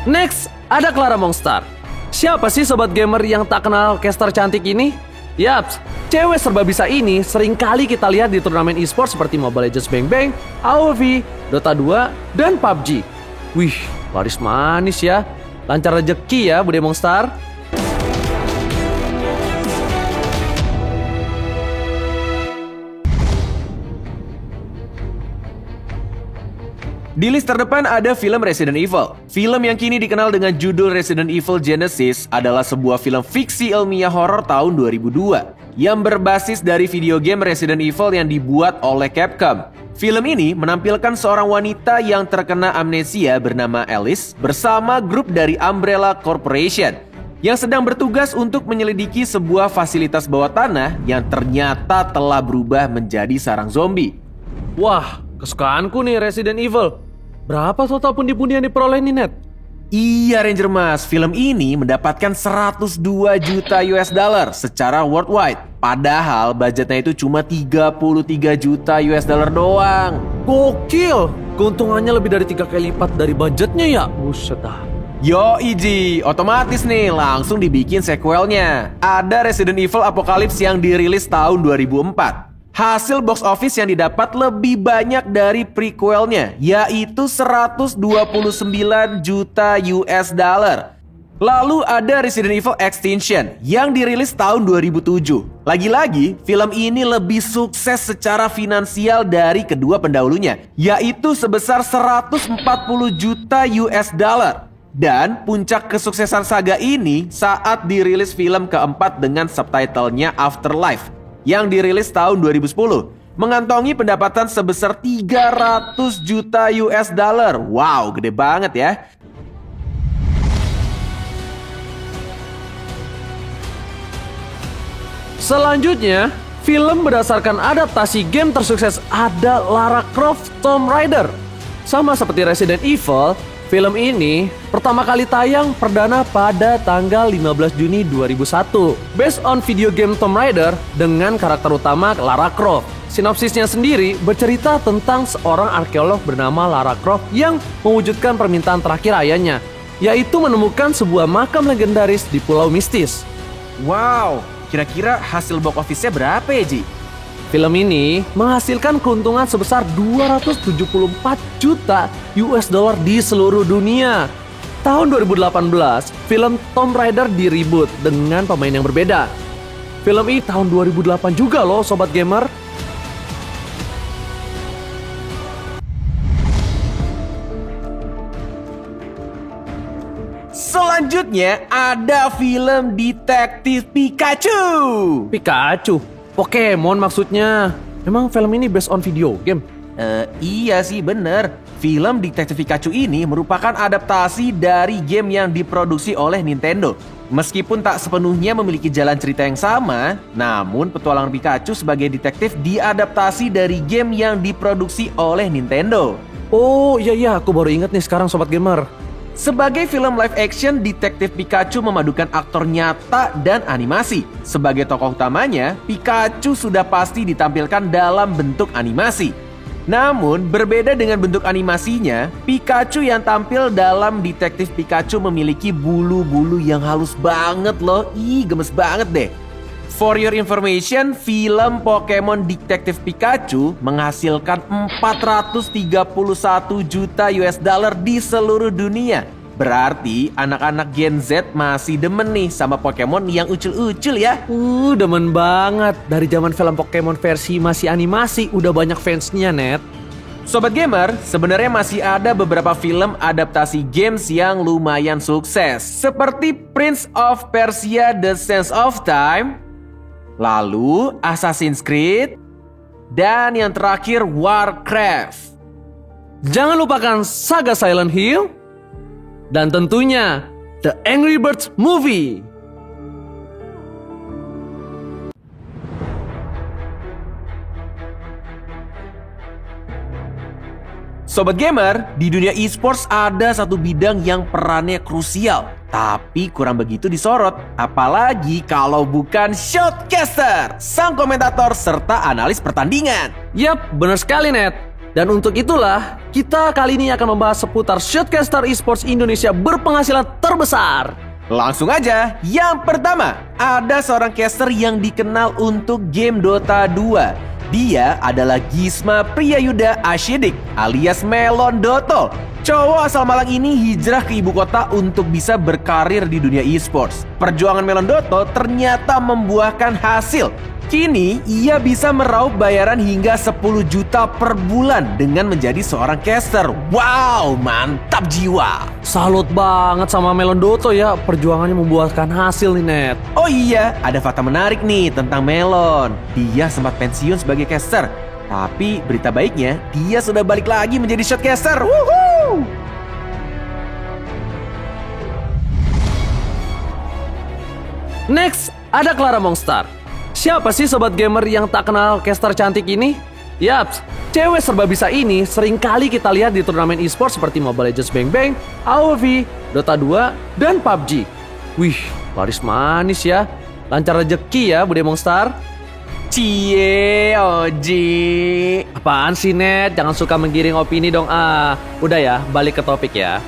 Next, ada Clara Mongstar. Siapa sih sobat gamer yang tak kenal caster cantik ini? Yaps, cewek serba bisa ini sering kali kita lihat di turnamen e-sport seperti Mobile Legends Bang Bang, AoV, Dota 2, dan PUBG. Wih, laris manis ya. Lancar rezeki ya Bude Mongstar. Di list terdepan ada film Resident Evil. Film yang kini dikenal dengan judul Resident Evil Genesis adalah sebuah film fiksi ilmiah horor tahun 2002 yang berbasis dari video game Resident Evil yang dibuat oleh Capcom. Film ini menampilkan seorang wanita yang terkena amnesia bernama Alice bersama grup dari Umbrella Corporation yang sedang bertugas untuk menyelidiki sebuah fasilitas bawah tanah yang ternyata telah berubah menjadi sarang zombie. Wah, kesukaanku nih Resident Evil. Berapa total pundi-pundi yang diperoleh nih, Net? Iya Ranger Mas, film ini mendapatkan 102 juta US dollar secara worldwide. Padahal budgetnya itu cuma 33 juta US dollar doang. Gokil! Keuntungannya lebih dari 3 kali lipat dari budgetnya ya? Buset dah. Yo Iji, otomatis nih langsung dibikin sequelnya. Ada Resident Evil Apocalypse yang dirilis tahun 2004. Hasil box office yang didapat lebih banyak dari prequelnya, yaitu 129 juta US dollar. Lalu ada Resident Evil Extinction yang dirilis tahun 2007. Lagi-lagi, film ini lebih sukses secara finansial dari kedua pendahulunya, yaitu sebesar 140 juta US dollar. Dan puncak kesuksesan saga ini saat dirilis film keempat dengan subtitlenya Afterlife yang dirilis tahun 2010, mengantongi pendapatan sebesar 300 juta US dollar. Wow, gede banget ya. Selanjutnya, film berdasarkan adaptasi game tersukses ada Lara Croft Tomb Raider. Sama seperti Resident Evil, film ini pertama kali tayang perdana pada tanggal 15 Juni 2001. Based on video game Tomb Raider dengan karakter utama Lara Croft. Sinopsisnya sendiri bercerita tentang seorang arkeolog bernama Lara Croft yang mewujudkan permintaan terakhir ayahnya, yaitu menemukan sebuah makam legendaris di pulau mistis. Wow, kira-kira hasil box office-nya berapa ya Ji? Film ini menghasilkan keuntungan sebesar 274 juta US dollar di seluruh dunia. Tahun 2018, film Tomb Raider di-reboot dengan pemain yang berbeda. Film ini tahun 2008 juga loh Sobat Gamer. Selanjutnya ada film Detektif Pikachu. Pikachu? Pokemon maksudnya. Emang film ini based on video game? Iya sih bener. Film Detektif Pikachu ini merupakan adaptasi dari game yang diproduksi oleh Nintendo. Meskipun tak sepenuhnya memiliki jalan cerita yang sama, namun petualangan Pikachu sebagai detektif diadaptasi dari game yang diproduksi oleh Nintendo. Oh iya, aku baru ingat nih sekarang Sobat Gamer. Sebagai film live action, Detektif Pikachu memadukan aktor nyata dan animasi. Sebagai tokoh utamanya, Pikachu sudah pasti ditampilkan dalam bentuk animasi. Namun, berbeda dengan bentuk animasinya, Pikachu yang tampil dalam Detektif Pikachu memiliki bulu-bulu yang halus banget loh. Ih, gemes banget deh. For your information, film Pokemon Detektif Pikachu menghasilkan 431 juta US dollar di seluruh dunia. Berarti anak-anak Gen Z masih demen nih sama Pokemon yang ucul-ucul ya. Demen banget. Dari zaman film Pokemon versi masih animasi udah banyak fansnya, Net. Sobat Gamer, sebenarnya masih ada beberapa film adaptasi games yang lumayan sukses. Seperti Prince of Persia: The Sands of Time, lalu Assassin's Creed, dan yang terakhir Warcraft. Jangan lupakan saga Silent Hill, dan tentunya The Angry Birds Movie. Sobat Gamer, di dunia esports ada satu bidang yang perannya krusial, tapi kurang begitu disorot. Apalagi kalau bukan shoutcaster, sang komentator serta analis pertandingan. Yap, benar sekali Net. Dan untuk itulah, kita kali ini akan membahas seputar Shoutcaster Esports Indonesia berpenghasilan terbesar. Langsung aja, yang pertama, ada seorang caster yang dikenal untuk game Dota 2. Dia adalah Gisma Priyayuda Ashidik alias Melon Dotol. Cowok asal Malang ini hijrah ke ibu kota untuk bisa berkarir di dunia esports. Perjuangan Melon Dotol ternyata membuahkan hasil. Kini, ia bisa meraup bayaran hingga 10 juta per bulan dengan menjadi seorang caster. Wow, mantap jiwa. Salut banget sama Melon Doto ya, perjuangannya membuahkan hasil nih, Net. Oh iya, ada fakta menarik nih tentang Melon. Dia sempat pensiun sebagai caster. Tapi berita baiknya, dia sudah balik lagi menjadi Shoutcaster. Woohoo! Next, ada Clara Mongstar. Siapa sih sobat gamer yang tak kenal caster cantik ini? Yaps, cewek serba bisa ini seringkali kita lihat di turnamen esports seperti Mobile Legends Bang Bang, AoV, Dota 2, dan PUBG. Wih, laris manis ya. Lancar rezeki ya Bude Mongstar. Cie, Oji. Apaan sih, Net? Jangan suka menggiring opini dong. Udah ya, balik ke topik ya.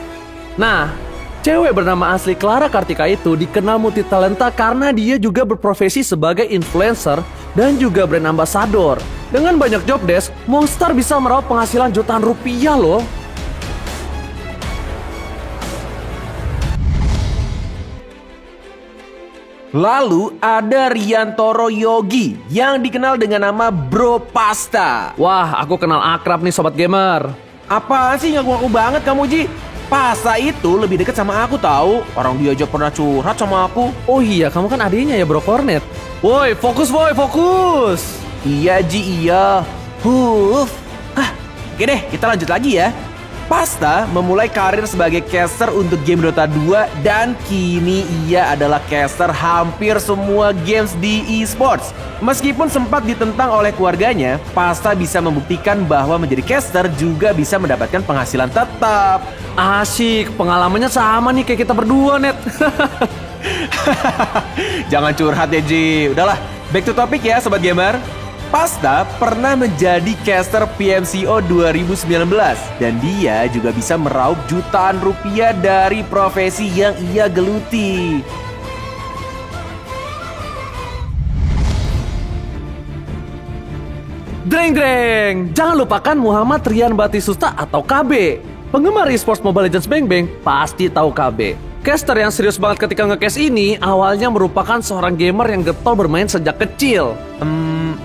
Nah, cewek bernama asli Clara Kartika itu dikenal multitalenta karena dia juga berprofesi sebagai influencer dan juga brand ambassador. Dengan banyak job desk, Mongstar bisa meraup penghasilan jutaan rupiah loh. Lalu ada Riantoro Yogi yang dikenal dengan nama Bro Pasta. Wah, aku kenal akrab nih sobat gamer. Apaan sih ngaku-ngaku banget kamu, Ji? Pasta itu lebih deket sama aku tahu. Orang dia aja pernah curhat sama aku. Oh iya, kamu kan adiknya ya Bro Cornet. Woi, fokus woi, fokus. Iya, Ji, iya. Oke deh, kita lanjut lagi ya. Pasta memulai karir sebagai caster untuk game Dota 2 dan kini ia adalah caster hampir semua games di esports. Meskipun sempat ditentang oleh keluarganya, Pasta bisa membuktikan bahwa menjadi caster juga bisa mendapatkan penghasilan tetap. Asik, pengalamannya sama nih kayak kita berdua, Net. Jangan curhat ya, Ji. Udahlah, back to topic ya sobat gamer. Pasta pernah menjadi caster PMCO 2019 dan dia juga bisa meraup jutaan rupiah dari profesi yang ia geluti. Dreng, jangan lupakan Muhammad Rian Batisusta atau KB. Penggemar esports Mobile Legends Bang Bang pasti tahu KB. Caster yang serius banget ketika nge-cast ini awalnya merupakan seorang gamer yang getol bermain sejak kecil.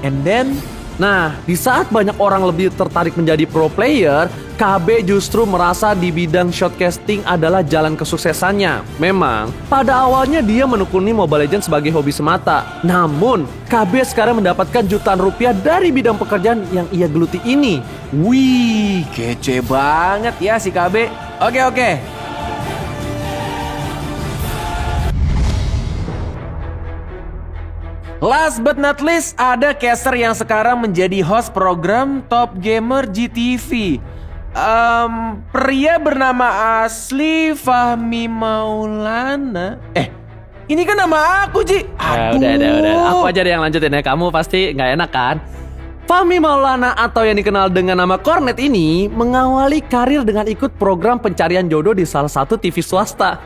And then? Nah, di saat banyak orang lebih tertarik menjadi pro player, KB justru merasa di bidang shotcasting adalah jalan kesuksesannya. Memang, pada awalnya dia menekuni Mobile Legends sebagai hobi semata. Namun, KB sekarang mendapatkan jutaan rupiah dari bidang pekerjaan yang ia geluti ini. Wih, kece banget ya si KB. Oke. Last but not least, ada caster yang sekarang menjadi host program Top Gamer GTV. Pria bernama asli Fahmi Maulana. Ini kan nama aku, Ji. Aduh. Udah. Aku aja deh yang lanjutin ya. Kamu pasti nggak enak kan? Fahmi Maulana atau yang dikenal dengan nama Cornet ini mengawali karir dengan ikut program pencarian jodoh di salah satu TV swasta.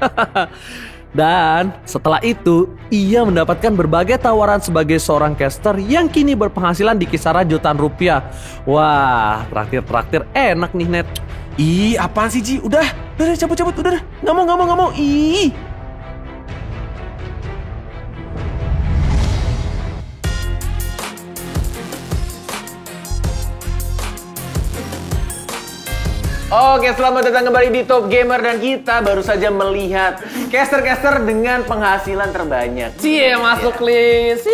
Dan setelah itu, ia mendapatkan berbagai tawaran sebagai seorang caster yang kini berpenghasilan di kisaran jutaan rupiah. Wah, traktir enak nih, Net. Ih, apaan sih, Ji? Udah cabut, udah. Nggak mau. Ih. Oke, selamat datang kembali di Top Gamer dan kita baru saja melihat caster-caster dengan penghasilan terbanyak. Cie, masuk list.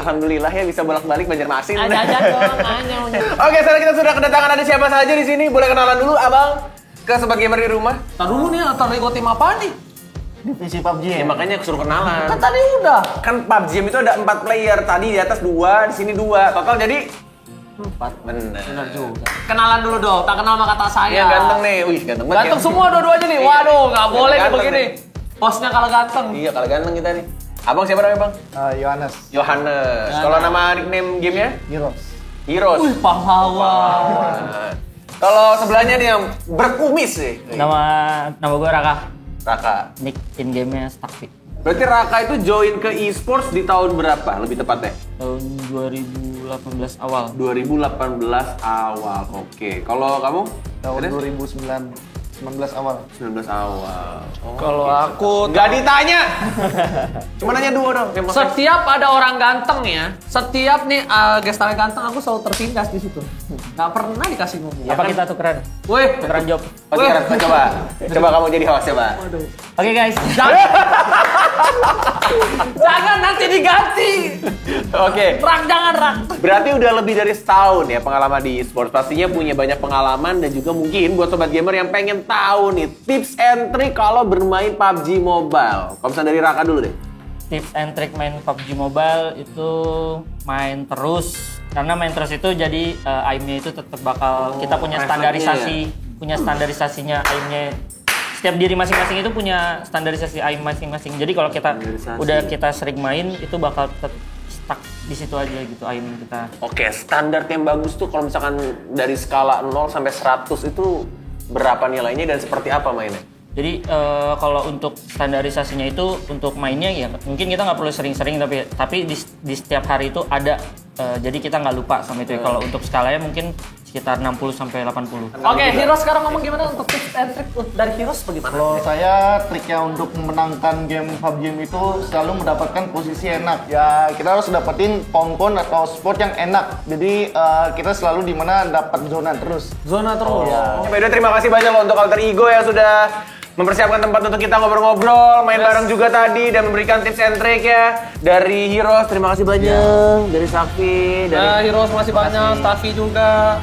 Alhamdulillah ya bisa bolak-balik Banjarmasin. Aja dong, Oke, sekarang kita sudah kedatangan ada siapa saja di sini. Boleh kenalan dulu, Abang, ke sobat gamer di rumah. Tar dulu nih, latar Lego tim apa nih? Divisi PUBG Ya makanya aku suruh kenalan. Kan tadi udah. Kan PUBG itu ada 4 player. Tadi di atas 2, di sini 2. Total jadi 4. Bener juga. Kenalan dulu dong, tak kenal sama kata saya. Iya ganteng nih, wih ganteng banget. Ganteng semua dua-duanya nih. Waduh, nggak boleh kayak begini. nih. Posnya kalau ganteng. Iya kalau ganteng kita nih. Abang siapa namanya, Bang? Yohanes Yohanes. Kalau nama nickname gamenya? Heroes. Pahlawan. Kalau sebelahnya nih yang berkumis sih. Nama gue Raka. Raka. Nick in game-nya Starfit. Berarti Raka itu join ke e-sports di tahun berapa? Lebih tepatnya? Tahun 2018 awal. 2018 awal. Oke. Kalau kamu? Tahun Ada? 2019 awal. 19 awal. Oh, Kalau oke. aku Nggak ditanya. Cuma nanya dua dong. Yang maksudnya- setiap ada orang ganteng ya, setiap nih gestarnya ganteng aku selalu tertindas di situ. Nggak pernah dikasih ngomong. Apa kita tukeran? Wih, Tukeran job. Oke, coba. Coba kamu jadi host coba. Oke guys. jangan nanti diganti. Oke. Rak, jangan rak. Berarti udah lebih dari setahun ya pengalaman di e-sports. Pastinya punya banyak pengalaman dan juga mungkin buat sobat gamer yang pengen tahu nih tips and trick kalau bermain PUBG Mobile. Kalau misalnya dari Raka dulu deh. Tips and trick main PUBG Mobile itu main terus. Karena main terus itu jadi aimnya itu tetap bakal kita punya standarisasi, punya standarisasinya aimnya. Setiap diri masing-masing itu punya standarisasi aim masing-masing. Jadi kalau kita udah kita sering main itu bakal tetap stuck di situ aja gitu aim kita. Oke, standar yang bagus tuh kalau misalkan dari skala 0 sampai 100 itu berapa nilainya dan seperti apa mainnya? Jadi kalau untuk standarisasinya itu untuk mainnya ya mungkin kita nggak perlu sering-sering tapi di setiap hari itu ada jadi kita nggak lupa sama itu. Kalau untuk skalanya mungkin sekitar 60 sampai 80. Oke, Heroes sekarang ngomong gimana untuk tips and trick dari Heroes bagaimana? Kalau saya triknya untuk memenangkan game PUBG itu selalu mendapatkan posisi enak. Ya kita harus dapetin poin-poin atau spot yang enak. Jadi kita selalu di mana dapat zona terus. Zona terus. Ya, by the way, terima kasih banyak loh untuk Alter Ego yang sudah mempersiapkan tempat untuk kita ngobrol-ngobrol, main bareng juga tadi dan memberikan tips and trick ya dari Heroes. Terima kasih banyak dari Sakti, dari Heroes masih banyak, Staffi juga.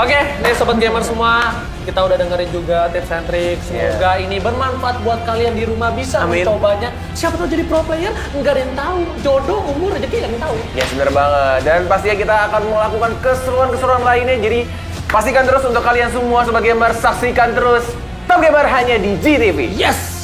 Oke, nih sobat gamer semua, kita udah dengerin juga tips and trick. Semoga ini bermanfaat buat kalian di rumah bisa Amin. mencobanya. Siapa tahu jadi pro player, nggak ada yang tahu. Jodoh, umur, rezeki nggak ada yang tahu. Ya bener banget. Dan pastinya kita akan melakukan keseruan-keseruan lainnya. Jadi pastikan terus untuk kalian semua sobat gamer, saksikan terus Top Gamer hanya di GTV. Yes!